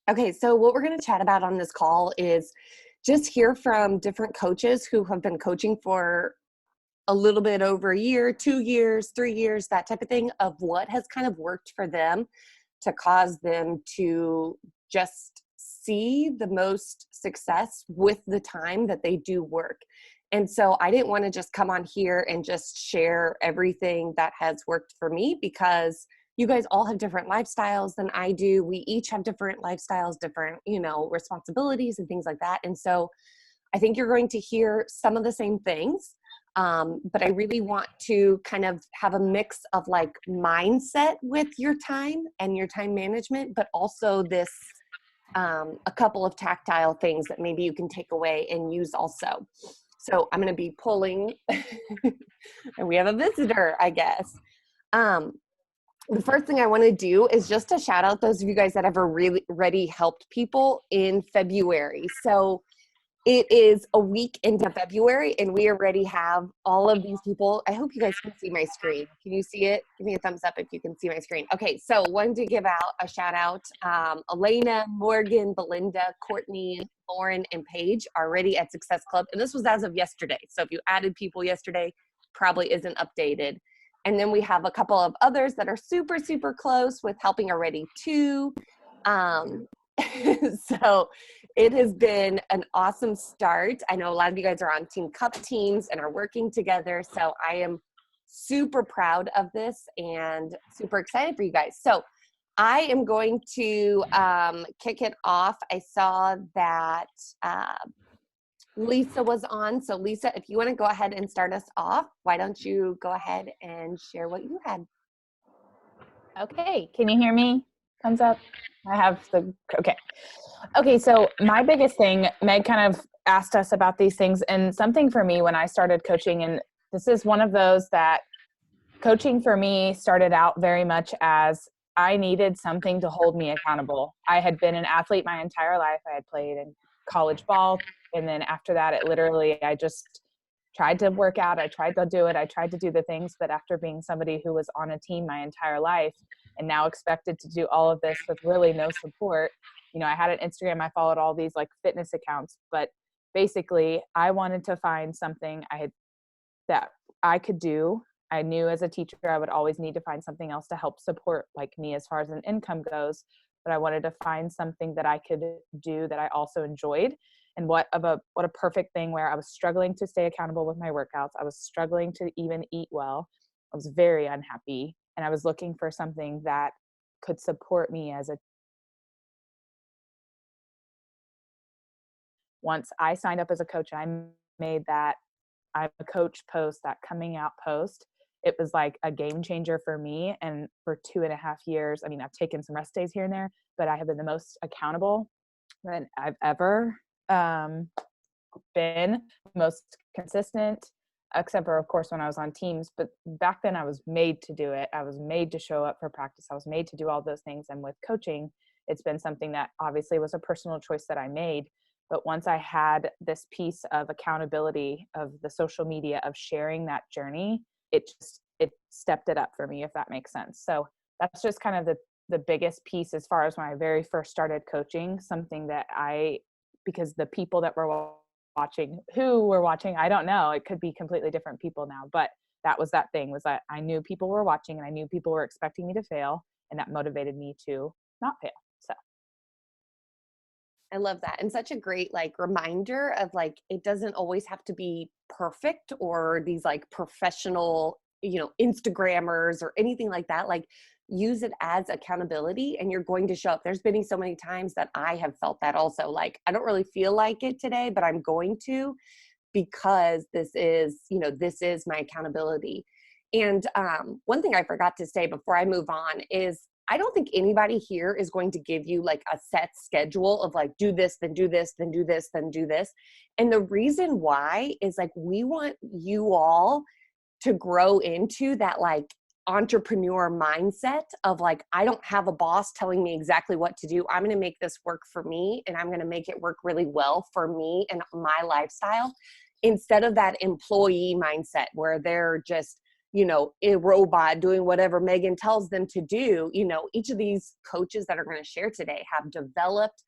Okay, so what we're going to chat about on this call is just hear from different coaches who have been coaching for a little bit over a year, 2 years, 3 years, that type of thing, of what has kind of worked for them to cause them to just see the most success with the time that they do work. And so I didn't want to just come on here and just share everything that has worked for me, because you guys all have different lifestyles than I do. We each have different lifestyles, different, responsibilities and things like that. And so I think you're going to hear some of the same things. But I really want to kind of have a mix of like mindset with your time and your time management, but also a couple of tactile things that maybe you can take away and use also. So I'm going to be pulling, and we have a visitor, I guess. The first thing I want to do is just to shout out those of you guys that have already helped people in February. So it is a week into February, and we already have all of these people. I hope you guys can see my screen. Can you see it? Give me a thumbs up if you can see my screen. Okay, so wanted to give out a shout out. Elena, Morgan, Belinda, Courtney, Lauren, and Paige are already at Success Club. And this was as of yesterday. So if you added people yesterday, probably isn't updated. And then we have a couple of others that are super, super close with helping already too. So it has been an awesome start. I know a lot of you guys are on Team Cup teams and are working together. So I am super proud of this and super excited for you guys. So I am going to kick it off. I saw that Lisa was on. So Lisa, if you want to go ahead and start us off, why don't you go ahead and share what you had? Okay, can you hear me? Thumbs up. Okay, so my biggest thing, Meg kind of asked us about these things, and something for me when I started coaching, and this is one of those that coaching for me started out very much as I needed something to hold me accountable. I had been an athlete my entire life. I had played in college ball, and then after that, I just tried to work out. I tried to do it. I tried to do the things, but after being somebody who was on a team my entire life and now expected to do all of this with really no support, I had an Instagram. I followed all these like fitness accounts, but basically I wanted to find something that I could do. I knew as a teacher, I would always need to find something else to help support like me as far as an income goes. But I wanted to find something that I could do that I also enjoyed. And what a perfect thing where I was struggling to stay accountable with my workouts. I was struggling to even eat well. I was very unhappy. And I was looking for something that could support me once I signed up as a coach, I made that I'm a coach post, that coming out post. It was like a game changer for me. And for 2.5 years, I've taken some rest days here and there, but I have been the most accountable that I've ever been, most consistent, except for, of course, when I was on teams. But back then I was made to do it. I was made to show up for practice. I was made to do all those things. And with coaching, it's been something that obviously was a personal choice that I made. But once I had this piece of accountability of the social media, of sharing that journey, it stepped it up for me, if that makes sense. So that's just kind of the biggest piece as far as when I very first started coaching, something that because the people that were who were watching, I don't know, it could be completely different people now, but that was that thing, was that I knew people were watching and I knew people were expecting me to fail, and that motivated me to not fail. So I love that. And such a great like reminder of like, it doesn't always have to be perfect or these like professional, Instagrammers or anything like that. Like use it as accountability and you're going to show up. There's been so many times that I have felt that also, like, I don't really feel like it today, but I'm going to, because this is my accountability. And one thing I forgot to say before I move on is I don't think anybody here is going to give you like a set schedule of like, do this, then do this, then do this, then do this. And the reason why is like, we want you all to grow into that like entrepreneur mindset of like, I don't have a boss telling me exactly what to do. I'm going to make this work for me, and I'm going to make it work really well for me and my lifestyle, instead of that employee mindset where they're just a robot doing whatever Megan tells them to do. Each of these coaches that are going to share today have developed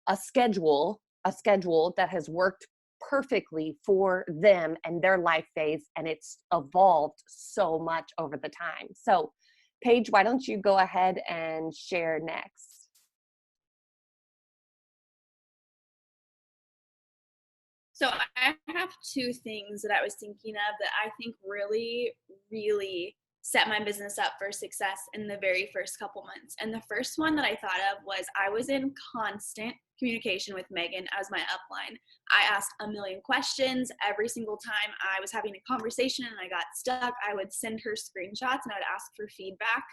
a schedule that has worked perfectly for them and their life phase, and it's evolved so much over the time. So Paige, why don't you go ahead and share next? So I have two things that I was thinking of that I think really, really set my business up for success in the very first couple months. And the first one that I thought of was I was in constant communication with Megan as my upline. I asked a million questions every single time I was having a conversation and I got stuck. I would send her screenshots and I would ask for feedback.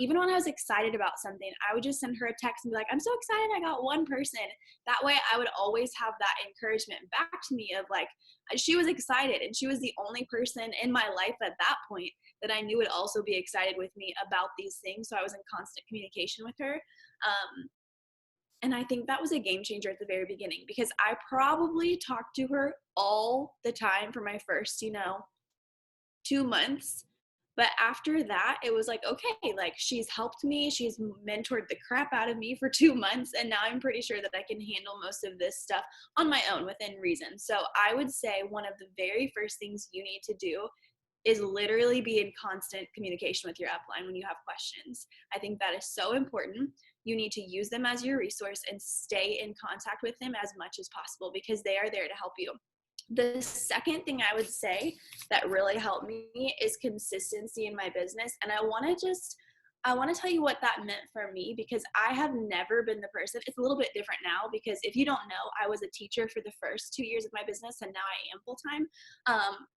Even when I was excited about something, I would just send her a text and be like, I'm so excited I got one person. That way I would always have that encouragement back to me of like, she was excited and she was the only person in my life at that point that I knew would also be excited with me about these things. So I was in constant communication with her. And I think that was a game changer at the very beginning because I probably talked to her all the time for my first, 2 months. But after that, it was like, okay, like she's helped me. She's mentored the crap out of me for 2 months. And now I'm pretty sure that I can handle most of this stuff on my own within reason. So I would say one of the very first things you need to do is literally be in constant communication with your upline when you have questions. I think that is so important. You need to use them as your resource and stay in contact with them as much as possible because they are there to help you. The second thing I would say that really helped me is consistency in my business. And I want to tell you what that meant for me because I have never been the person. It's a little bit different now because if you don't know, I was a teacher for the first 2 years of my business and now I am full time.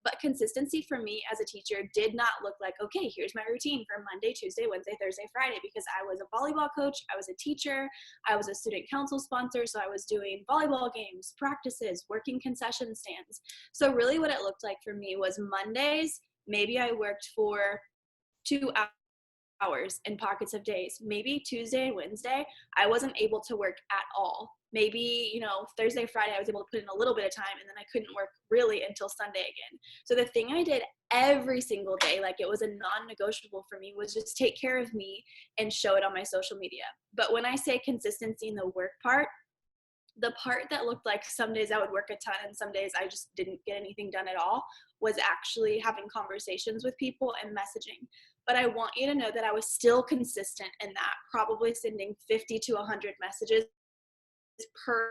But consistency for me as a teacher did not look like, okay, here's my routine for Monday, Tuesday, Wednesday, Thursday, Friday, because I was a volleyball coach, I was a teacher, I was a student council sponsor. So I was doing volleyball games, practices, working concession stands. So really what it looked like for me was Mondays, maybe I worked for 2 hours in pockets of days. Maybe Tuesday and Wednesday, I wasn't able to work at all. Maybe, Thursday, Friday, I was able to put in a little bit of time and then I couldn't work really until Sunday again. So the thing I did every single day, like it was a non-negotiable for me, was just take care of me and show it on my social media. But when I say consistency in the work part, the part that looked like some days I would work a ton and some days I just didn't get anything done at all was actually having conversations with people and messaging. But I want you to know that I was still consistent in that, probably sending 50 to 100 messages per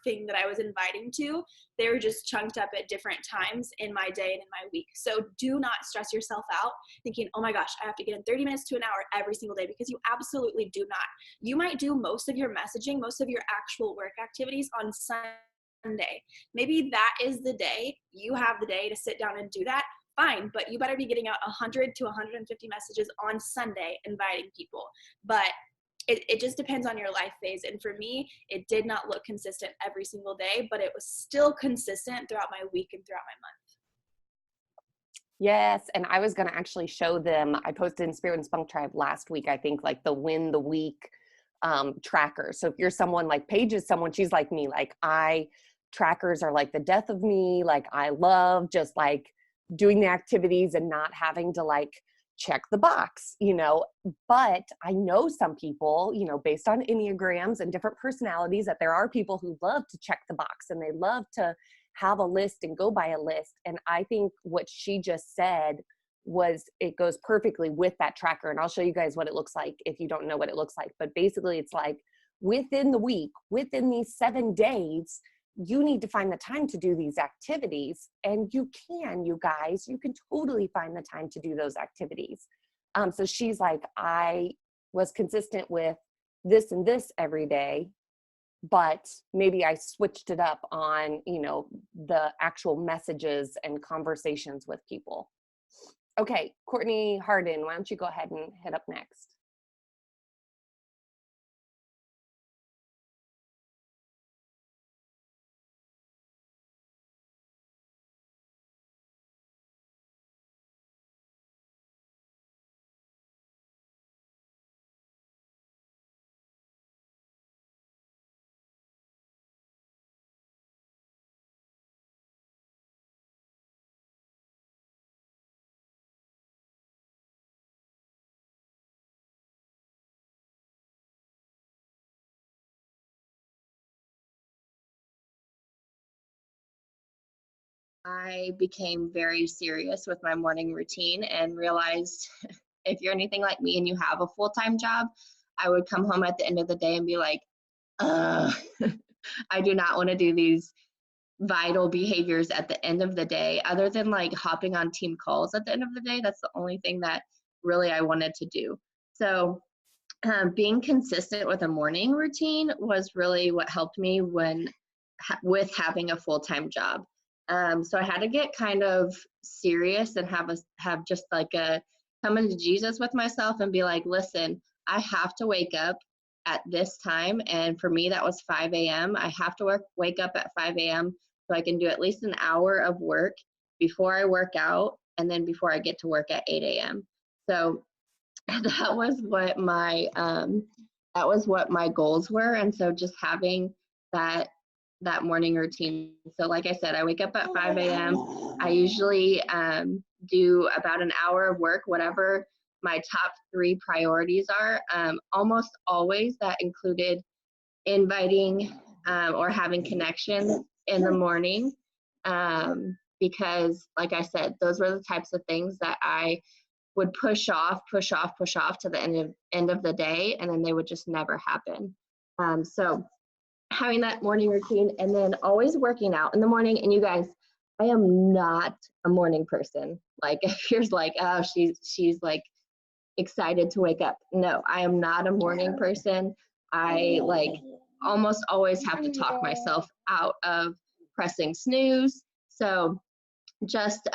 thing that I was inviting to. They were just chunked up at different times in my day and in my week. So do not stress yourself out thinking, oh my gosh, I have to get in 30 minutes to an hour every single day, because you absolutely do not. You might do most of your messaging, most of your actual work activities on Sunday. Maybe that is the day you have the day to sit down and do that. Fine, but you better be getting out 100 to 150 messages on Sunday inviting people. But it just depends on your life phase. And for me, it did not look consistent every single day, but it was still consistent throughout my week and throughout my month. Yes, and I was going to actually show them. I posted in Spirit and Spunk Tribe last week, I think, like the win the week tracker. So if you're someone like Paige is someone, she's like me, like trackers are like the death of me. Like I love just like doing the activities and not having to like check the box, but I know some people, based on Enneagrams and different personalities, that there are people who love to check the box and they love to have a list and go by a list. And I think what she just said it goes perfectly with that tracker. And I'll show you guys what it looks like if you don't know what it looks like. But basically it's like within the week, within these 7 days, you need to find the time to do these activities. And you guys, you can totally find the time to do those activities. So she's like, I was consistent with this and this every day, but maybe I switched it up on, the actual messages and conversations with people. Okay, Courtney Hardin, why don't you go ahead and hit up next? I became very serious with my morning routine and realized if you're anything like me and you have a full-time job, I would come home at the end of the day and be like, uh, I do not want to do these vital behaviors at the end of the day, other than like hopping on team calls at the end of the day. That's the only thing that really I wanted to do. So being consistent with a morning routine was really what helped me with having a full-time job. So I had to get kind of serious and have just like a coming to Jesus with myself and be like, listen, I have to wake up at this time. And for me, that was 5 a.m. I have to wake up at 5 a.m. so I can do at least an hour of work before I work out and then before I get to work at 8 a.m. So that was what my goals were. And so just having that morning routine. So like I said, I wake up at 5 a.m. I usually do about an hour of work, whatever my top 3 priorities are. Almost always that included inviting or having connections in the morning, because like I said, those were the types of things that I would push off to the end of the day, and then they would just never happen. So having that morning routine, and then always working out in the morning. And you guys, I am not a morning person. Like if you're like, oh, she's like excited to wake up. No, I am not a morning person. I like almost always have to talk myself out of pressing snooze. So just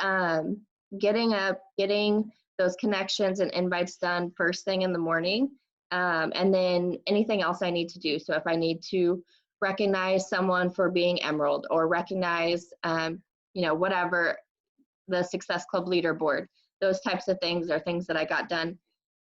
getting up, getting those connections and invites done first thing in the morning, and then anything else I need to do. So if I need to recognize someone for being Emerald, or recognize, whatever, the Success Club leaderboard, those types of things are things that I got done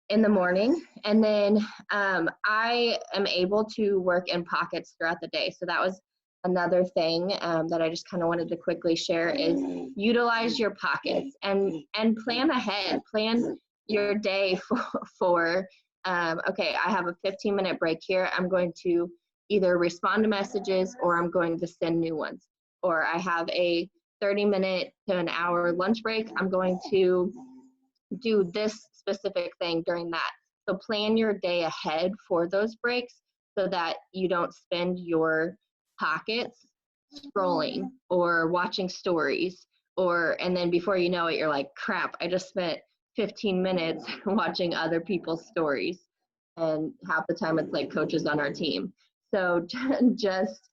in the morning. And then I am able to work in pockets throughout the day. So that was another thing that I just kind of wanted to quickly share is utilize your pockets and plan ahead. Plan your day for okay, I have a 15-minute break here. I'm going to either respond to messages or I'm going to send new ones. Or I have a 30-minute to an hour lunch break. I'm going to do this specific thing during that. So plan your day ahead for those breaks so that you don't spend your pockets scrolling or watching stories, and then before you know it, you're like, crap, I just spent 15 minutes watching other people's stories. And half the time it's like coaches on our team. So just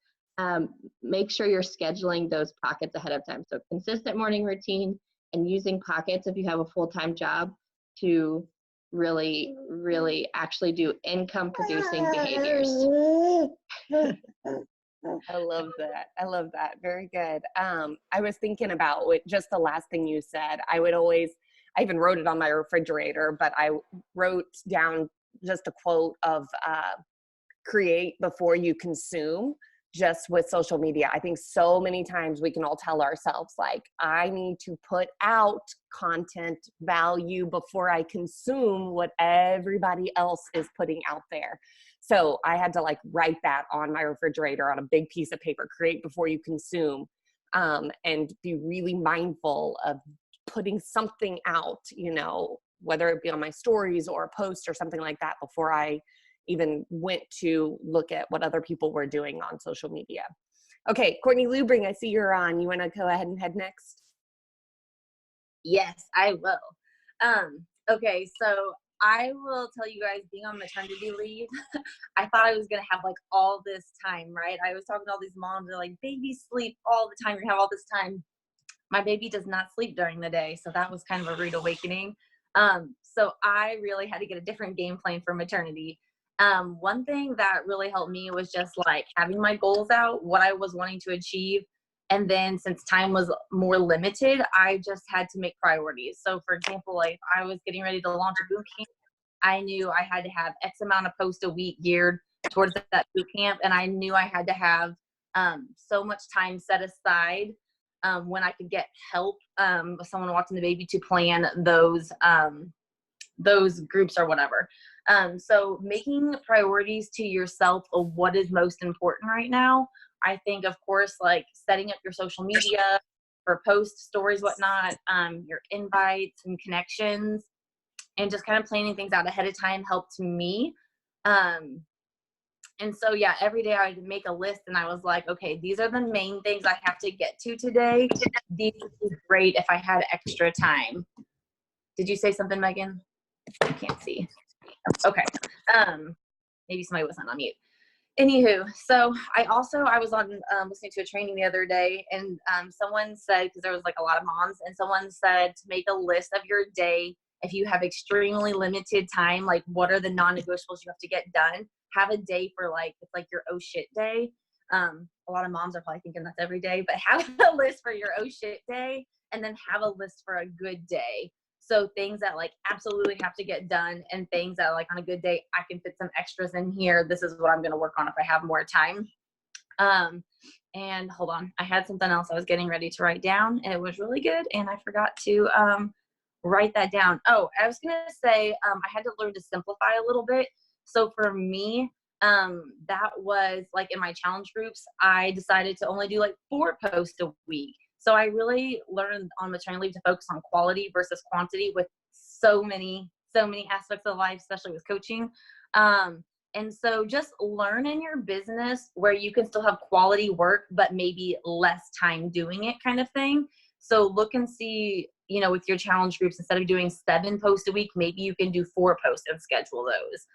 make sure you're scheduling those pockets ahead of time. So consistent morning routine and using pockets if you have a full-time job to really, really actually do income producing behaviors. I love that. I love that. Very good. I was thinking about just the last thing you said. I even wrote it on my refrigerator, but I wrote down just a quote of create before you consume, just with social media. I think so many times we can all tell ourselves, like, I need to put out content value before I consume what everybody else is putting out there. So I had to like write that on my refrigerator on a big piece of paper, create before you consume, and be really mindful of putting something out, whether it be on my stories or a post or something like that, before I even went to look at what other people were doing on social media. Okay, Courtney Lubring, I see you're on. You want to go ahead and head next? Yes, I will. Okay, so I will tell you guys, being on maternity leave, I thought I was going to have like all this time, right? I was talking to all these moms, they're like, babies sleep all the time, you have all this time. My baby does not sleep during the day, so that was kind of a rude awakening. So I really had to get a different game plan for maternity. One thing that really helped me was just like having my goals out, what I was wanting to achieve. And then since time was more limited, I just had to make priorities. So for example, like I was getting ready to launch a boot camp. I knew I had to have X amount of posts a week geared towards that boot camp. And I knew I had to have so much time set aside when I could get help with someone watching the baby to plan those groups or whatever. So making priorities to yourself of what is most important right now. I think, of course, like setting up your social media for posts, stories, whatnot, your invites and connections, and just kind of planning things out ahead of time helped me. And so, yeah, every day I would make a list and I was like, okay, these are the main things I have to get to today. These would be great if I had extra time. Did you say something, Megan? I can't see. Okay. Maybe somebody wasn't on mute. Anywho, so I was on listening to a training the other day, and someone said, because there was like a lot of moms, and someone said to make a list of your day. If you have extremely limited time, like what are the non-negotiables you have to get done? Have a day for like, it's like your oh shit day. A lot of moms are probably thinking that's every day, but have a list for your oh shit day, and then have a list for a good day. So things that like absolutely have to get done, and things that like on a good day, I can fit some extras in here. This is what I'm going to work on if I have more time. And hold on, I had something else I was getting ready to write down, and it was really good, and I forgot to write that down. Oh, I was going to say I had to learn to simplify a little bit. So for me, that was like in my challenge groups, I decided to only do like 4 posts a week. So I really learned on maternity leave to focus on quality versus quantity with so many aspects of life, especially with coaching. And so just learn in your business where you can still have quality work, but maybe less time doing it kind of thing. So look and see, you know, with your challenge groups, instead of doing 7 posts a week, maybe you can do 4 posts and schedule those.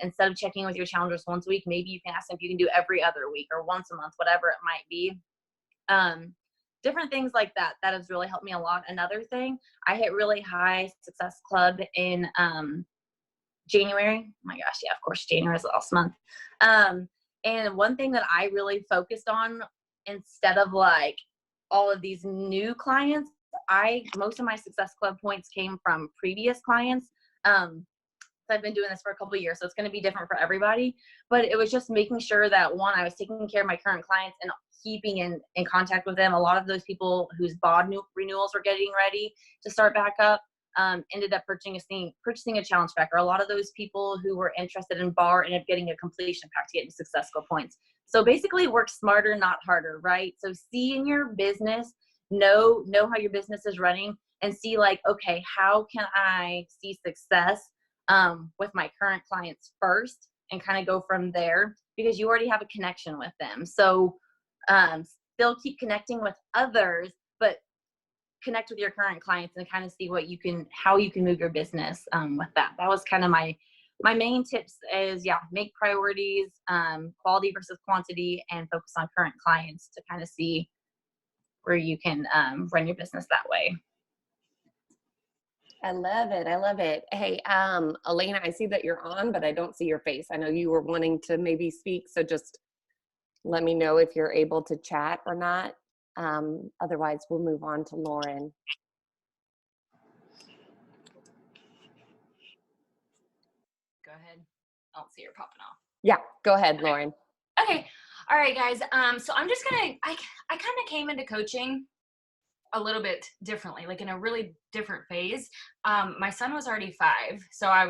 Instead of checking with your challengers once a week, maybe you can ask them if you can do every other week or once a month, whatever it might be. Different things like that has really helped me a lot. Another thing, I hit really high Success Club in January. Oh my gosh, yeah, of course, January is the last month. And one thing that I really focused on, instead of like all of these new clients, most of my Success Club points came from previous clients. I've been doing this for a couple of years, so it's going to be different for everybody. But it was just making sure that, one, I was taking care of my current clients and keeping in contact with them. A lot of those people whose BOD renewals were getting ready to start back up ended up purchasing a challenge pack. Or a lot of those people who were interested in BAR ended up getting a completion pack to get into Success Club points. So basically, work smarter, not harder, right? So see in your business, know how your business is running, and see like, okay, how can I see success with my current clients first, and kind of go from there, because you already have a connection with them. So still keep connecting with others, but connect with your current clients and kind of see how you can move your business with that. That was kind of my main tips is, yeah, make priorities, quality versus quantity, and focus on current clients to kind of see where you can run your business that way. I love it. I love it. Hey, Elena, I see that you're on, but I don't see your face. I know you were wanting to maybe speak, so just let me know if you're able to chat or not. Otherwise, we'll move on to Lauren. Go ahead. I don't see her popping off. Yeah, go ahead, Lauren. Okay. All right, guys. So I'm just I kind of came into coaching a little bit differently, like in a really different phase. My son was already 5, so I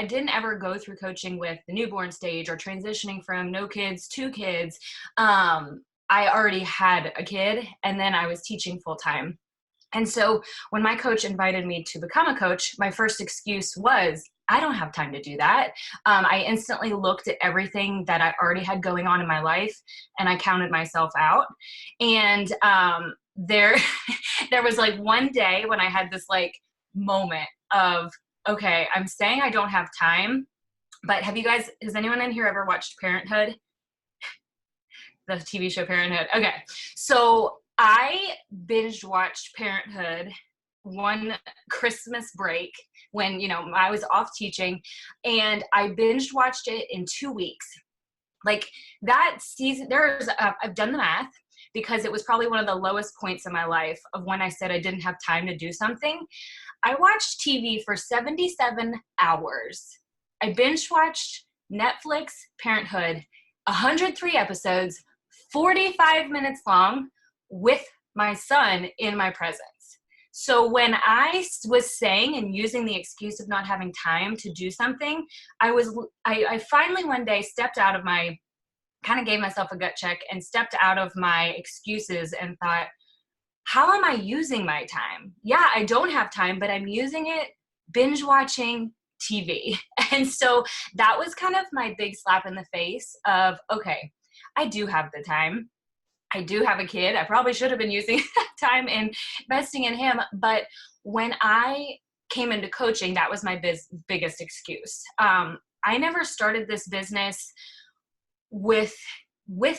didn't ever go through coaching with the newborn stage or transitioning from no kids to kids. I already had a kid, and then I was teaching full time. And so when my coach invited me to become a coach, my first excuse was, I don't have time to do that. I instantly looked at everything that I already had going on in my life, and I counted myself out. And there was like one day when I had this like moment of, okay, I'm saying I don't have time, but has anyone in here ever watched Parenthood? The TV show Parenthood. Okay. So I binge watched Parenthood one Christmas break when, I was off teaching, and I binge watched it in 2 weeks. Like that season, I've done the math, because it was probably one of the lowest points in my life of when I said I didn't have time to do something. I watched TV for 77 hours. I binge watched Netflix Parenthood, 103 episodes, 45 minutes long, with my son in my presence. So when I was saying and using the excuse of not having time to do something, I finally one day stepped out of kind of gave myself a gut check and stepped out of my excuses and thought, how am I using my time? Yeah, I don't have time, but I'm using it binge watching TV. And so that was kind of my big slap in the face of, okay, I do have the time. I do have a kid. I probably should have been using that time in investing in him. But when I came into coaching, that was my biggest excuse. I never started this business with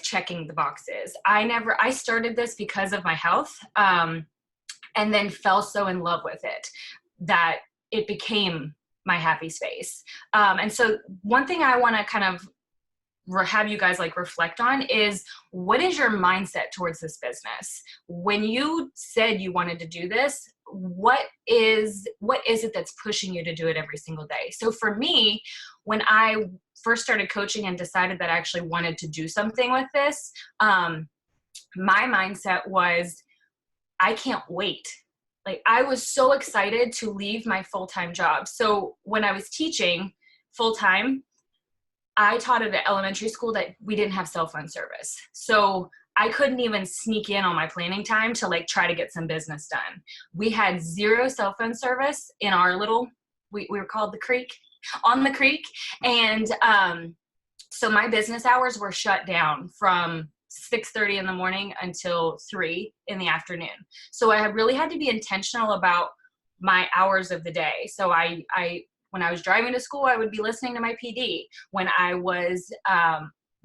checking the boxes. I started this because of my health, and then fell so in love with it that it became my happy space. And so one thing I want to kind of have you guys like reflect on is, what is your mindset towards this business? When you said you wanted to do this, what is it that's pushing you to do it every single day? So for me, when I first started coaching and decided that I actually wanted to do something with this, my mindset was, I can't wait. Like, I was so excited to leave my full-time job. So when I was teaching full-time, I taught at an elementary school that we didn't have cell phone service. So I couldn't even sneak in on my planning time to like try to get some business done. We had 0 cell phone service in our little, we were called the creek, on the creek. And so my business hours were shut down from 6:30 in the morning until 3 in the afternoon. So I really had to be intentional about my hours of the day. So when I was driving to school, I would be listening to my PD. When I was,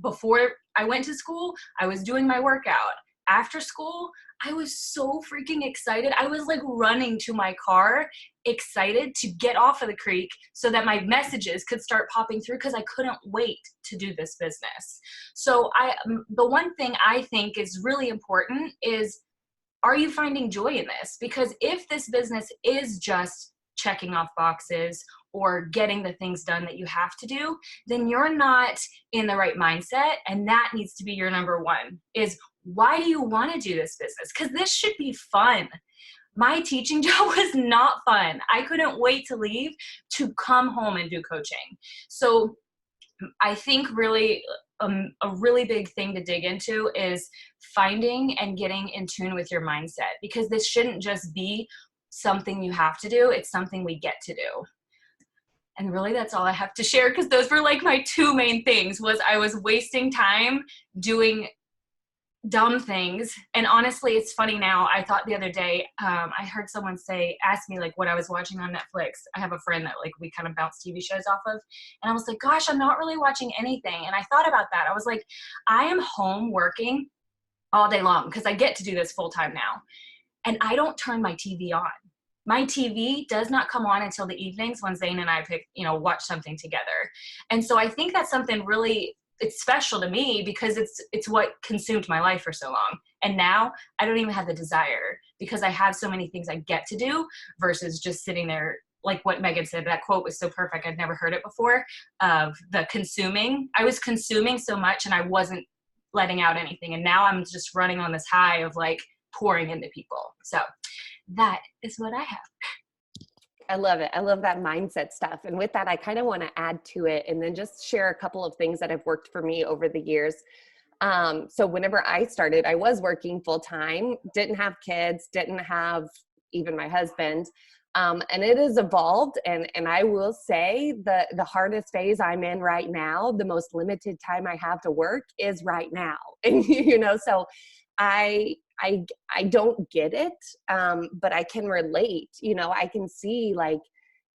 before I went to school, I was doing my workout. After school, I was so freaking excited. I was like running to my car, excited to get off of the creek so that my messages could start popping through, because I couldn't wait to do this business. So the one thing I think is really important is, are you finding joy in this? Because if this business is just checking off boxes or getting the things done that you have to do, then you're not in the right mindset. And that needs to be your number one, is, why do you want to do this business? Because this should be fun. My teaching job was not fun. I couldn't wait to leave to come home and do coaching. So I think really a really big thing to dig into is finding and getting in tune with your mindset, because this shouldn't just be something you have to do. It's something we get to do. And really, that's all I have to share, because those were like my 2 main things. Was I was wasting time doing dumb things. And honestly, it's funny now. I thought the other day, I heard someone ask me like what I was watching on Netflix. I have a friend that like we kind of bounce TV shows off of. And I was like, gosh, I'm not really watching anything. And I thought about that. I was like, I am home working all day long because I get to do this full time now. And I don't turn my TV on. My TV does not come on until the evenings when Zane and I watch something together. And so I think that's something really, it's special to me, because it's what consumed my life for so long. And now I don't even have the desire, because I have so many things I get to do versus just sitting there. Like what Megan said, that quote was so perfect. I'd never heard it before, of the consuming. I was consuming so much and I wasn't letting out anything. And now I'm just running on this high of like pouring into people. So that is what I have. I love it. I love that mindset stuff. And with that, I kind of want to add to it and then just share a couple of things that have worked for me over the years. So whenever I started, I was working full time, didn't have kids, didn't have even my husband. And it has evolved. And I will say the hardest phase I'm in right now, the most limited time I have to work is right now. And, so I don't get it, but I can relate. I can see like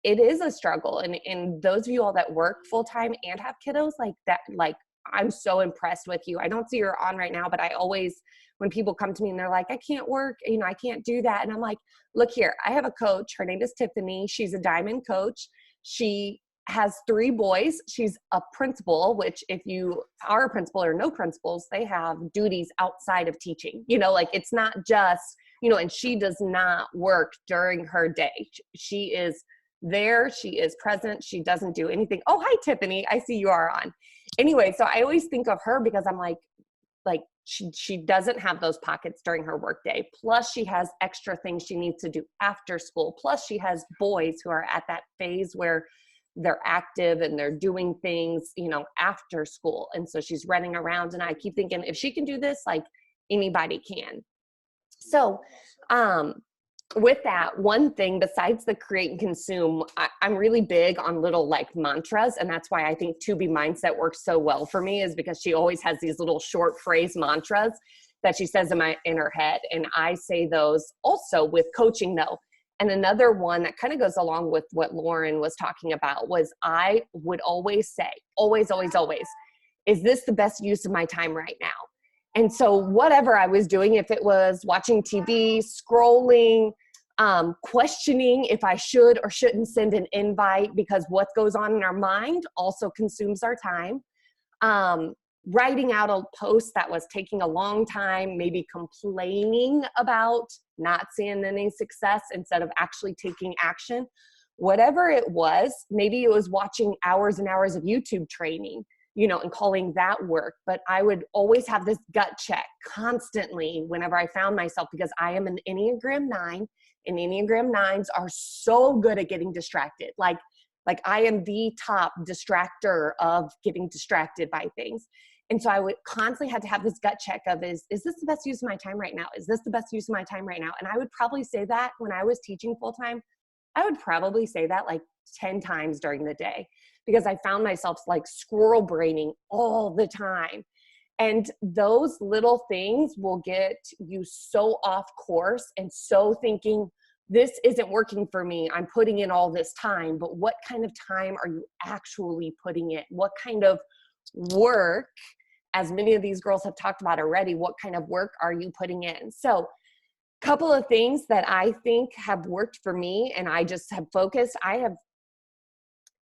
it is a struggle. And those of you all that work full time and have kiddos like that, like I'm so impressed with you. I don't see her on right now, but I always, when people come to me and they're like, I can't work, I can't do that. And I'm like, look here, I have a coach. Her name is Tiffany. She's a diamond coach. She has 3 boys. She's a principal, which if you are a principal or no principals, they have duties outside of teaching, like it's not just, and she does not work during her day. She is there. She is present. She doesn't do anything. Oh, hi, Tiffany. I see you are on. Anyway, so I always think of her because I'm like she doesn't have those pockets during her workday. Plus she has extra things she needs to do after school. Plus she has boys who are at that phase where they're active and they're doing things, after school. And so she's running around and I keep thinking if she can do this, like anybody can. So, with that, one thing besides the create and consume, I'm really big on little like mantras. And that's why I think To Be Mindset works so well for me, is because she always has these little short phrase mantras that she says in her head. And I say those also with coaching though. And another one that kind of goes along with what Lauren was talking about was I would always say, always, always, always, is this the best use of my time right now? And so whatever I was doing, if it was watching TV, scrolling, questioning if I should or shouldn't send an invite, because what goes on in our mind also consumes our time. Writing out a post that was taking a long time, maybe complaining about not seeing any success instead of actually taking action. Whatever it was, maybe it was watching hours and hours of YouTube training, and calling that work. But I would always have this gut check constantly whenever I found myself, because I am an Enneagram 9, and Enneagram 9s are so good at getting distracted. Like I am the top distractor of getting distracted by things. And so I would constantly have to have this gut check of, is this the best use of my time right now? Is this the best use of my time right now? And I would probably say that when I was teaching full time, I would probably say that like 10 times during the day, because I found myself like squirrel braining all the time. And those little things will get you so off course and so thinking, this isn't working for me. I'm putting in all this time, but what kind of time are you actually putting in? What kind of work, as many of these girls have talked about already, what kind of work are you putting in? So couple of things that I think have worked for me, and I just have focused. I have,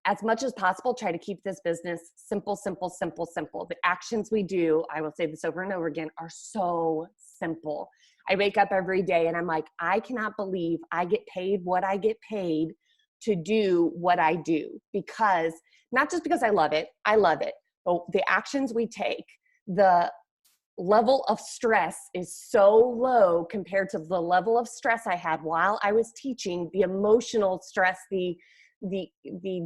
as much as possible, try to keep this business simple, simple, simple, simple. The actions we do, I will say this over and over again, are so simple. I wake up every day and I'm like, I cannot believe I get paid what I get paid to do what I do, because not just because I love it, but the actions we take, the level of stress is so low compared to the level of stress I had while I was teaching, the emotional stress, the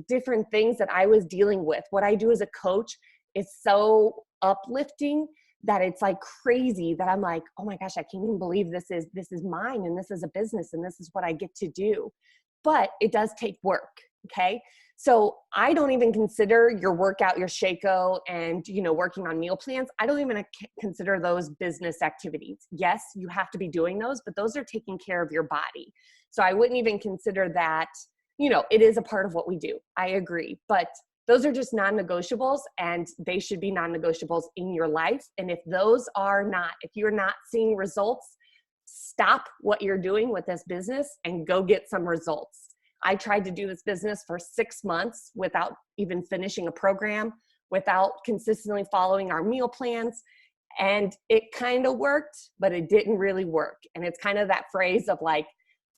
different things that I was dealing with. What I do as a coach is so uplifting that it's like crazy, that I'm like, oh my gosh, I can't even believe this is mine, and this is a business, and this is what I get to do. But it does take work. Okay. So I don't even consider your workout, your Shaco, and, working on meal plans. I don't even consider those business activities. Yes, you have to be doing those, but those are taking care of your body. So I wouldn't even consider that, it is a part of what we do. I agree. But those are just non-negotiables, and they should be non-negotiables in your life. And if you're not seeing results, stop what you're doing with this business and go get some results. I tried to do this business for 6 months without even finishing a program, without consistently following our meal plans. And it kind of worked, but it didn't really work. And it's kind of that phrase of like,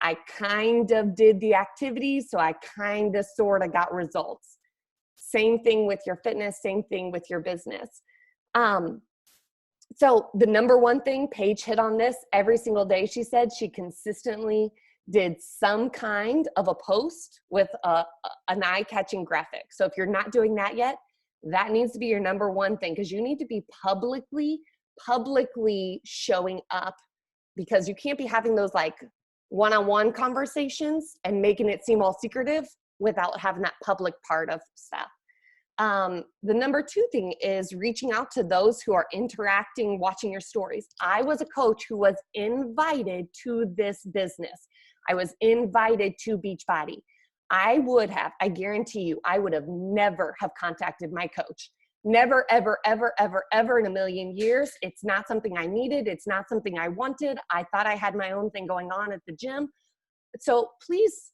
I kind of did the activities, so I kind of sort of got results. Same thing with your fitness, same thing with your business. So the number one thing, Paige hit on this every single day. She said she consistently did some kind of a post with an eye-catching graphic. So if you're not doing that yet, that needs to be your number one thing, because you need to be publicly showing up, because you can't be having those like one-on-one conversations and making it seem all secretive without having that public part of stuff. The number two thing is reaching out to those who are interacting, watching your stories. I was a coach who was invited to this business. I was invited to Beachbody. I guarantee you, I would have never have contacted my coach. Never, ever, ever, ever, ever in a million years. It's not something I needed. It's not something I wanted. I thought I had my own thing going on at the gym. So please,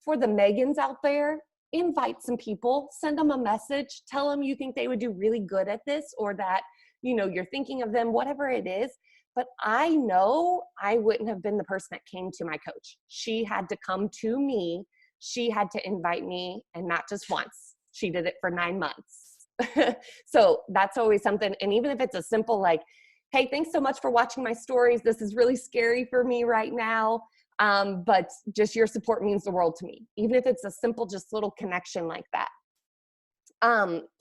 for the Megans out there, invite some people, send them a message, tell them you think they would do really good at this, or that, you're thinking of them, whatever it is. But I know I wouldn't have been the person that came to my coach. She had to come to me. She had to invite me, and not just once. She did it for 9 months. So that's always something. And even if it's a simple like, hey, thanks so much for watching my stories. This is really scary for me right now. But just your support means the world to me. Even if it's a simple, just little connection like that.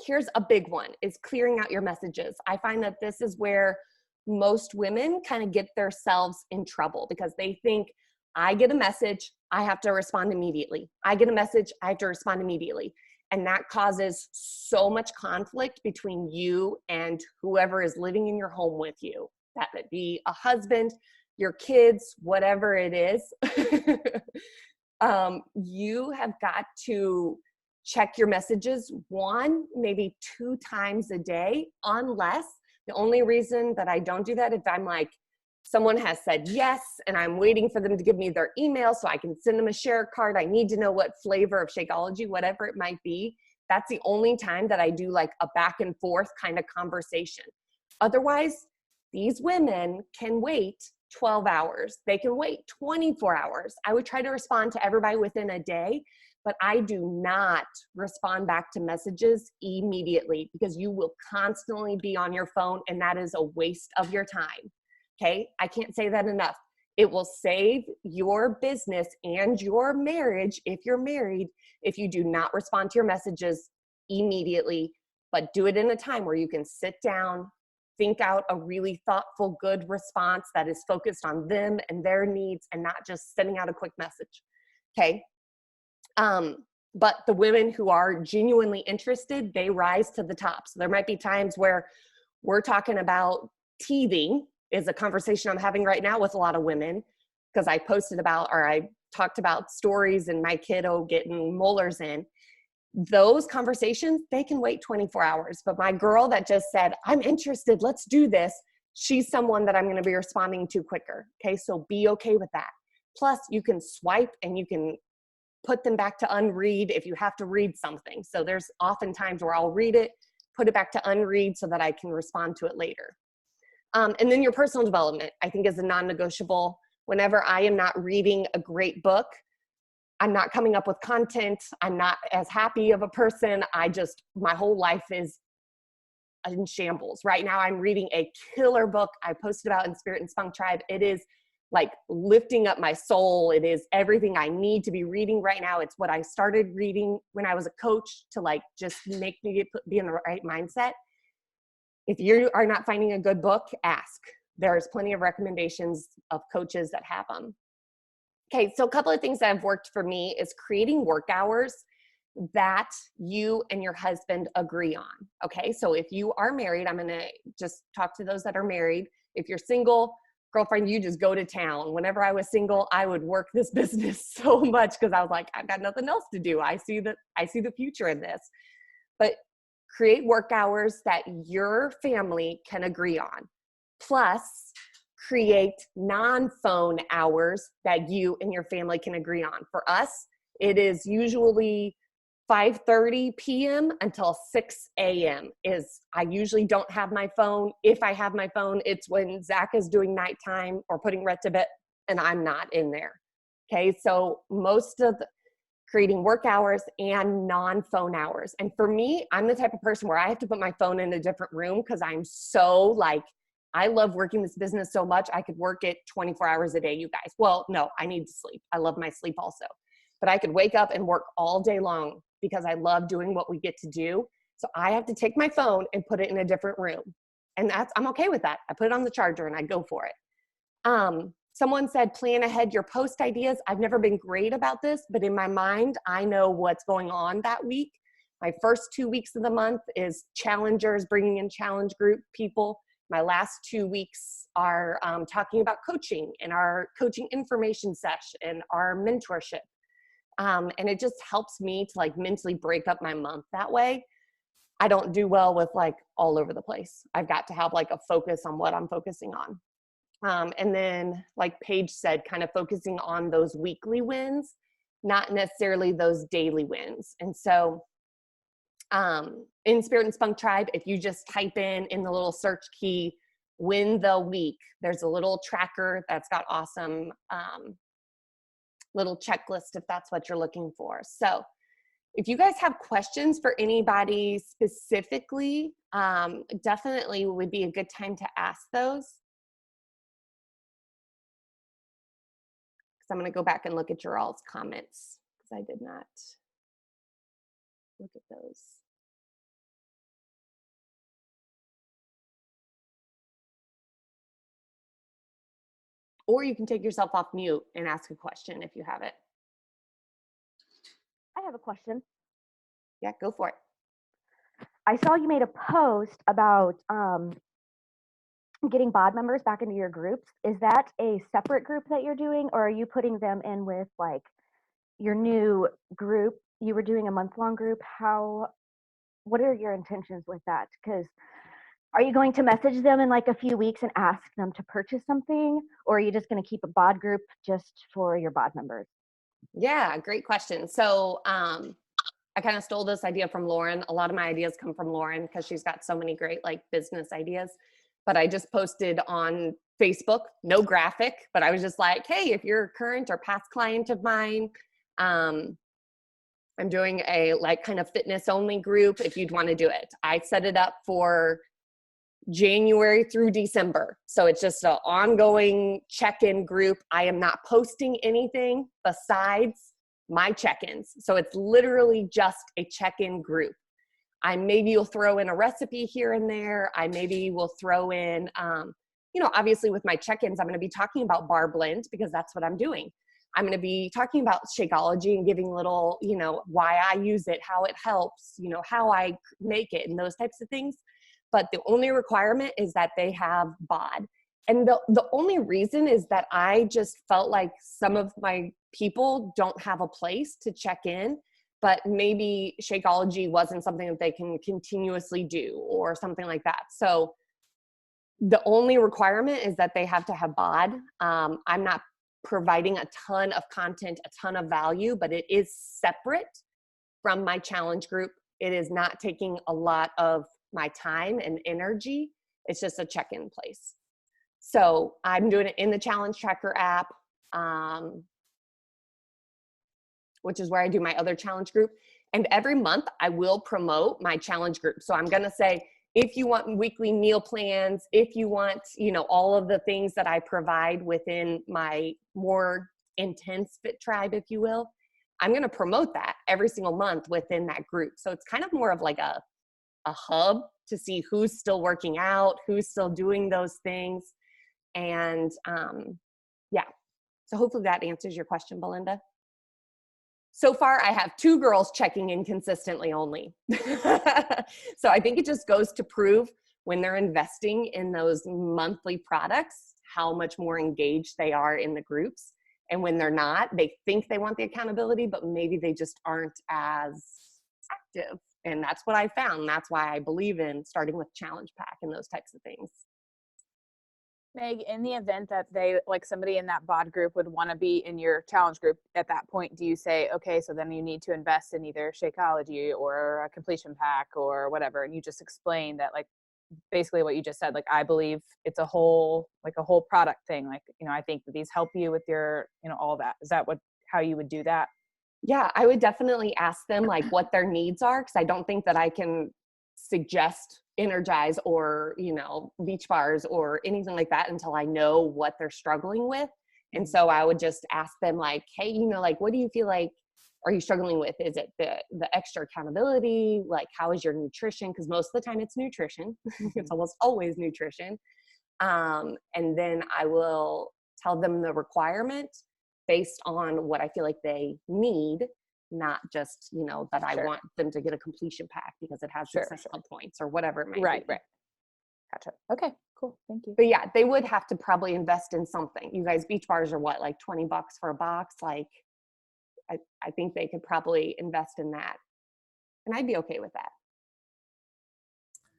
Here's a big one, is clearing out your messages. I find that this is where most women kind of get themselves in trouble because they think, I get a message, I have to respond immediately. I get a message, I have to respond immediately. And that causes so much conflict between you and whoever is living in your home with you. That would be a husband, your kids, whatever it is. You have got to check your messages 1, maybe 2 times a day, unless the only reason that I don't do that, if I'm like, someone has said yes, and I'm waiting for them to give me their email so I can send them a share card. I need to know what flavor of Shakeology, whatever it might be. That's the only time that I do like a back and forth kind of conversation. Otherwise, these women can wait 12 hours. They can wait 24 hours. I would try to respond to everybody within a day, but I do not respond back to messages immediately because you will constantly be on your phone and that is a waste of your time. Okay, I can't say that enough. It will save your business and your marriage if you're married if you do not respond to your messages immediately, but do it in a time where you can sit down, think out a really thoughtful, good response that is focused on them and their needs and not just sending out a quick message. Okay. But the women who are genuinely interested, they rise to the top. So there might be times where we're talking about teething is a conversation I'm having right now with a lot of women because I posted about, or I talked about stories and my kiddo getting molars in. Those conversations, they can wait 24 hours. But my girl that just said, I'm interested, let's do this, she's someone that I'm going to be responding to quicker. Okay, so be okay with that. Plus, you can swipe and you can put them back to unread if you have to read something. So there's often times where I'll read it, put it back to unread so that I can respond to it later. And then your personal development, I think, is a non-negotiable. Whenever I am not reading a great book, I'm not coming up with content. I'm not as happy of a person. My whole life is in shambles. Right now, I'm reading a killer book I posted about in Spirit and Spunk Tribe. It is like lifting up my soul. It is everything I need to be reading right now. It's what I started reading when I was a coach to like just make me be in the right mindset. If you are not finding a good book, ask. There's plenty of recommendations of coaches that have them. Okay, so a couple of things that have worked for me is creating work hours that you and your husband agree on. Okay, so if you are married, I'm gonna just talk to those that are married. If you're single, girlfriend, you just go to town. Whenever I was single, I would work this business so much because I was like, I've got nothing else to do. I see the future in this. But create work hours that your family can agree on. Plus, create non-phone hours that you and your family can agree on. For us, it is usually 5:30 p.m. until 6 a.m. I usually don't have my phone. If I have my phone, it's when Zach is doing nighttime or putting Rhett to bed and I'm not in there. Okay, so most of creating work hours and non-phone hours. And for me, I'm the type of person where I have to put my phone in a different room because I'm so like, I love working this business so much. I could work it 24 hours a day, you guys. Well, no, I need to sleep. I love my sleep also. But I could wake up and work all day long because I love doing what we get to do. So I have to take my phone and put it in a different room. And I'm okay with that. I put it on the charger and I go for it. Someone said, plan ahead your post ideas. I've never been great about this, but in my mind, I know what's going on that week. My first 2 weeks of the month is challengers, bringing in challenge group people. My last 2 weeks are talking about coaching and our coaching information session and our mentorship. And it just helps me to like mentally break up my month that way. I don't do well with like all over the place. I've got to have like a focus on what I'm focusing on. And then like Paige said, kind of focusing on those weekly wins, not necessarily those daily wins. And so in Spirit and Spunk Tribe, if you just type in the little search key, win the week, there's a little tracker that's got awesome little checklist if that's what you're looking for. So if you guys have questions for anybody specifically, definitely would be a good time to ask those. I'm going to go back and look at your all's comments because I did not look at those. Or you can take yourself off mute and ask a question if you have it. I have a question. Yeah, go for it. I saw you made a post about getting bod members back into your groups. Is that a separate group that you're doing, or are you putting them in with like your new group? You were doing a month-long group. What are your intentions with that? Because are you going to message them in like a few weeks and ask them to purchase something, or are you just going to keep a bod group just for your bod members? Yeah, great question. So I kind of stole this idea from Lauren. A lot of my ideas come from Lauren because she's got so many great like business ideas. But I just posted on Facebook, no graphic, but I was just like, hey, if you're a current or past client of mine, I'm doing a like kind of fitness only group if you'd want to do it. I set it up for January through December. So it's just an ongoing check-in group. I am not posting anything besides my check-ins. So it's literally just a check-in group. Maybe will throw in a recipe here and there. I maybe will throw in, obviously with my check-ins, I'm going to be talking about Bar Blend because that's what I'm doing. I'm going to be talking about Shakeology and giving little, why I use it, how it helps, how I make it and those types of things. But the only requirement is that they have bod. And the only reason is that I just felt like some of my people don't have a place to check in, but maybe Shakeology wasn't something that they can continuously do or something like that. So the only requirement is that they have to have bod. I'm not providing a ton of content, a ton of value, but it is separate from my challenge group. It is not taking a lot of my time and energy. It's just a check-in place. So I'm doing it in the Challenge Tracker app, which is where I do my other challenge group. And every month I will promote my challenge group. So I'm going to say, if you want weekly meal plans, if you want, all of the things that I provide within my more intense Fit Tribe, if you will, I'm going to promote that every single month within that group. So it's kind of more of like a hub to see who's still working out, who's still doing those things. And so hopefully that answers your question, Belinda. So far, I have 2 girls checking in consistently only. So I think it just goes to prove when they're investing in those monthly products, how much more engaged they are in the groups. And when they're not, they think they want the accountability, but maybe they just aren't as active. And that's what I found. That's why I believe in starting with Challenge Pack and those types of things. Meg, in the event that they, like somebody in that bod group would want to be in your challenge group at that point, do you say, okay, so then you need to invest in either Shakeology or a completion pack or whatever, and you just explain that, like, basically what you just said, like, I believe it's a whole product thing. Like, I think that these help you with your, all that. Is that how you would do that? Yeah, I would definitely ask them like what their needs are, because I don't think that I can suggest Energize or, Beach Bars or anything like that until I know what they're struggling with. And so I would just ask them like, hey, like, what do you feel like are you struggling with? Is it the extra accountability? Like, how is your nutrition? Because most of the time it's nutrition. It's almost always nutrition. And then I will tell them the requirement based on what I feel like they need, not just, that I want them to get a completion pack because it has success club points or whatever it might be. Right. Gotcha. Okay, cool. Thank you. But yeah, they would have to probably invest in something. You guys, Beach Bars are what, like $20 for a box? Like, I think they could probably invest in that. And I'd be okay with that.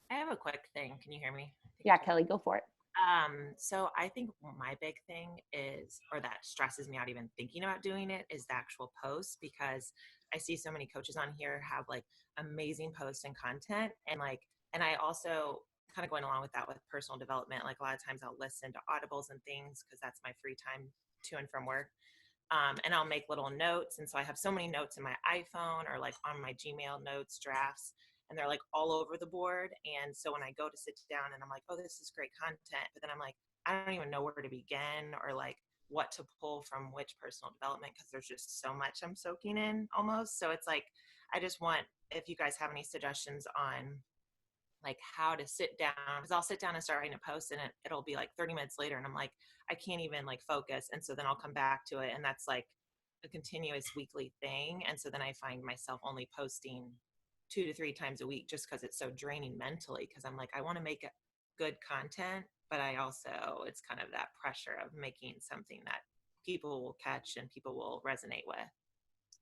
I have a quick thing. Can you hear me? Yeah, Kelly, go for it. So I think my big thing is, or that stresses me out even thinking about doing it, is the actual posts, because I see so many coaches on here have like amazing posts and content, and I also kind of going along with that with personal development. Like a lot of times I'll listen to audibles and things because that's my free time to and from work. And I'll make little notes. And so I have so many notes in my iPhone or like on my Gmail notes, drafts, and they're like all over the board. And so when I go to sit down and I'm like, oh, this is great content, but then I'm like, I don't even know where to begin or like what to pull from which personal development, because there's just so much I'm soaking in almost. So it's like, I just want, if you guys have any suggestions on like how to sit down, because I'll sit down and start writing a post and it'll be like 30 minutes later and I'm like, I can't even like focus. And so then I'll come back to it, and that's like a continuous weekly thing. And so then I find myself only posting 2 to 3 times a week just because it's so draining mentally, because I'm like, I want to make good content, but I also, it's kind of that pressure of making something that people will catch and people will resonate with.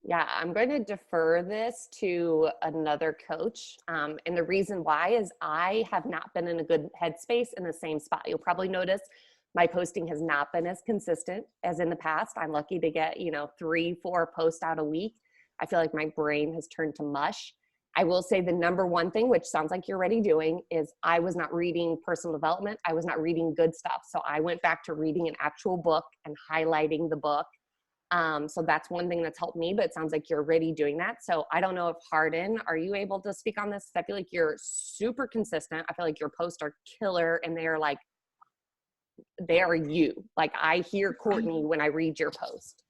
Yeah, I'm going to defer this to another coach. And the reason why is I have not been in a good headspace in the same spot. You'll probably notice my posting has not been as consistent as in the past. I'm lucky to get, 3-4 posts out a week. I feel like my brain has turned to mush. I will say the number one thing, which sounds like you're already doing, is I was not reading personal development. I was not reading good stuff. So I went back to reading an actual book and highlighting the book. So that's one thing that's helped me, but it sounds like you're already doing that. So I don't know if Hardin, are you able to speak on this? I feel like you're super consistent. I feel like your posts are killer, and they are you. Like, I hear Courtney when I read your post.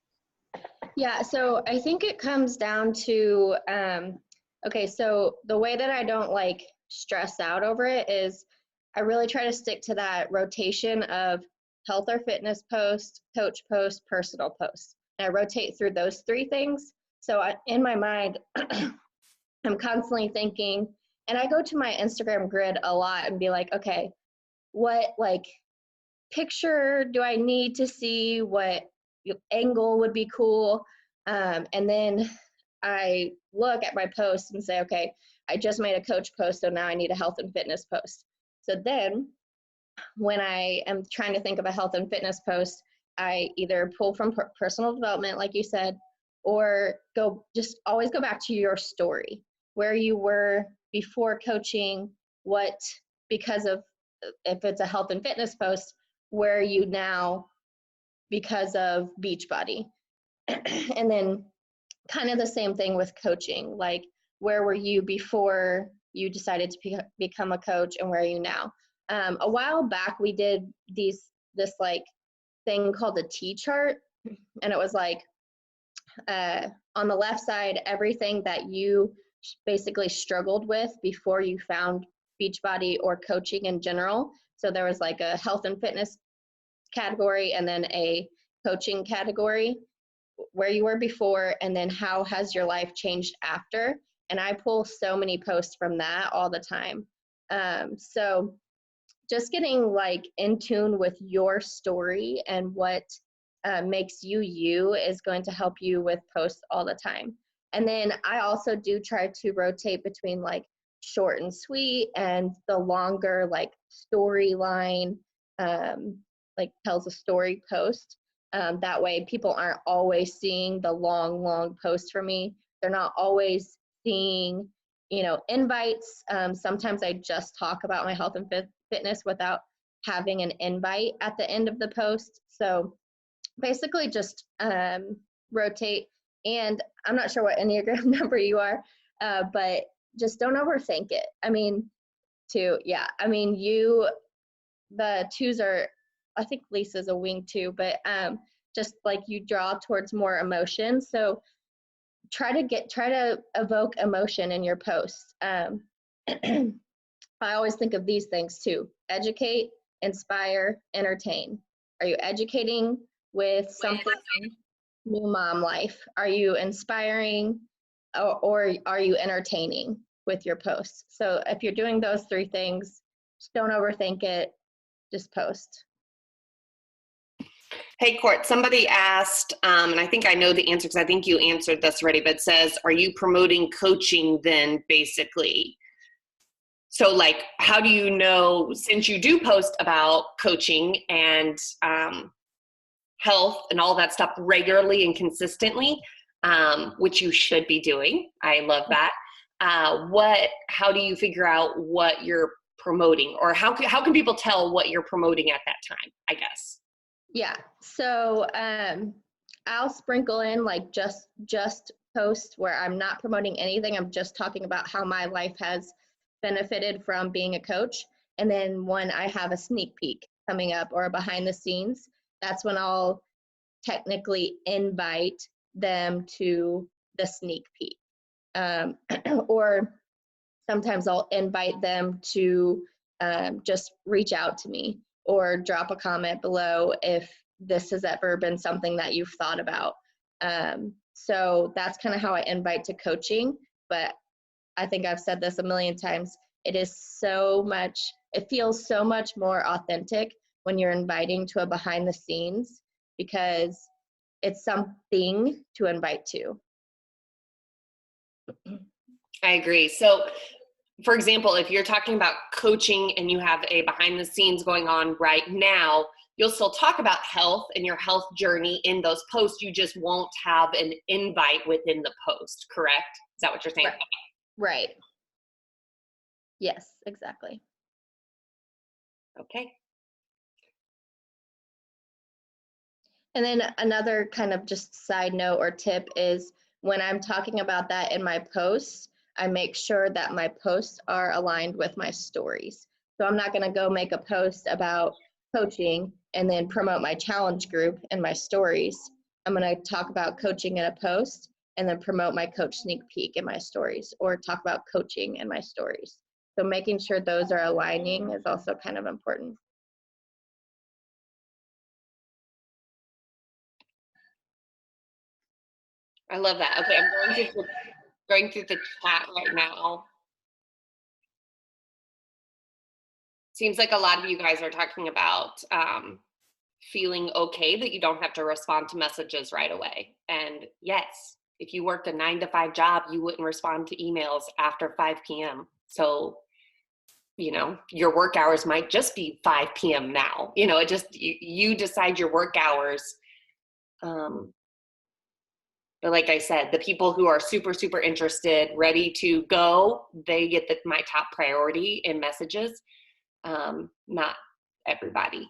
Yeah, so I think it comes down to, okay, so the way that I don't like stress out over it is I really try to stick to that rotation of health or fitness post, coach post, personal post. And I rotate through those 3 things. So in my mind, I'm constantly thinking, and I go to my Instagram grid a lot and be like, okay, what like picture do I need to see? What angle would be cool? And then I look at my posts and say, okay, I just made a coach post, so now I need a health and fitness post. So then when I am trying to think of a health and fitness post, I either pull from personal development, like you said, or just always go back to your story, where you were before coaching, because of, if it's a health and fitness post, where are you now because of Beachbody? And then kind of the same thing with coaching, like where were you before you decided to become a coach, and where are you now? A while back we did this like thing called a T-chart, and it was like on the left side, everything that you basically struggled with before you found Beachbody or coaching in general. So there was like a health and fitness category, and then a coaching category, where you were before, and then how has your life changed after. And I pull so many posts from that all the time. So just getting like in tune with your story and what makes you is going to help you with posts all the time. And then I also do try to rotate between like short and sweet and the longer like storyline, like tells a story post. That way people aren't always seeing the long post from me. They're not always seeing, invites. Sometimes I just talk about my health and fitness without having an invite at the end of the post. So basically just rotate. And I'm not sure what Enneagram number you are, but just don't overthink it. The 2s are, I think Lisa's a wing 2, but just like you draw towards more emotion. So try to evoke emotion in your posts. I always think of these things too: educate, inspire, entertain. Are you educating with something new mom life? Are you inspiring, or are you entertaining with your posts? So if you're doing those 3 things, just don't overthink it, just post. Hey, Court, somebody asked, and I think I know the answer because I think you answered this already, but it says, are you promoting coaching then, basically? So, like, how do you know, since you do post about coaching and health and all that stuff regularly and consistently, which you should be doing. I love that. How do you figure out what you're promoting, or how can people tell what you're promoting at that time, I guess? Yeah, so I'll sprinkle in like just posts where I'm not promoting anything. I'm just talking about how my life has benefited from being a coach. And then when I have a sneak peek coming up or a behind the scenes, that's when I'll technically invite them to the sneak peek. Or sometimes I'll invite them to just reach out to me or drop a comment below if this has ever been something that you've thought about. So that's kind of how I invite to coaching. But I think I've said this a million times. It feels so much more authentic when you're inviting to a behind the scenes, because it's something to invite to. I agree. So, for example, if you're talking about coaching and you have a behind the scenes going on right now, you'll still talk about health and your health journey in those posts. You just won't have an invite within the post, correct? Is that what you're saying? Right. Yes, exactly. Okay. And then another kind of just side note or tip is when I'm talking about that in my posts, I make sure that my posts are aligned with my stories. So I'm not going to go make a post about coaching and then promote my challenge group in my stories. I'm going to talk about coaching in a post and then promote my coach sneak peek in my stories, or talk about coaching in my stories. So making sure those are aligning is also kind of important. I love that. Okay, I'm going through the chat right now. Seems like a lot of you guys are talking about feeling okay that you don't have to respond to messages right away. And yes, if you worked a 9-to-5 job, you wouldn't respond to emails after 5 p.m. So, you know, your work hours might just be 5 p.m. now. You know, it just, you decide your work hours. But like I said, the people who are super, super interested, ready to go, they get my top priority in messages. Not everybody.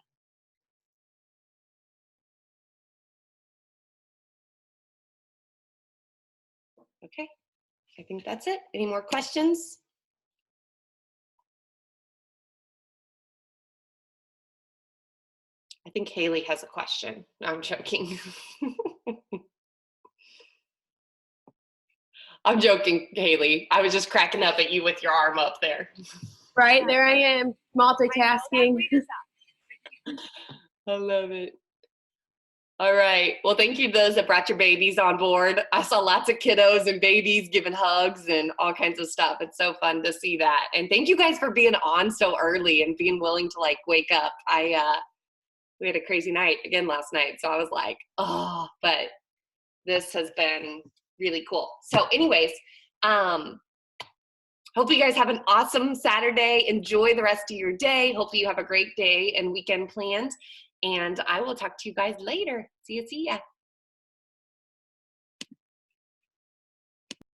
Okay, I think that's it. Any more questions? I think Haley has a question. No, I'm joking. I'm joking, Haley. I was just cracking up at you with your arm up there. Right, there I am, multitasking. I love it. All right. Well, thank you to those that brought your babies on board. I saw lots of kiddos and babies giving hugs and all kinds of stuff. It's so fun to see that. And thank you guys for being on so early and being willing to like wake up. We had a crazy night again last night. So I was like, oh, but this has been really cool. So anyways, hope you guys have an awesome Saturday. Enjoy the rest of your day. Hopefully you have a great day and weekend planned. And I will talk to you guys later. See ya.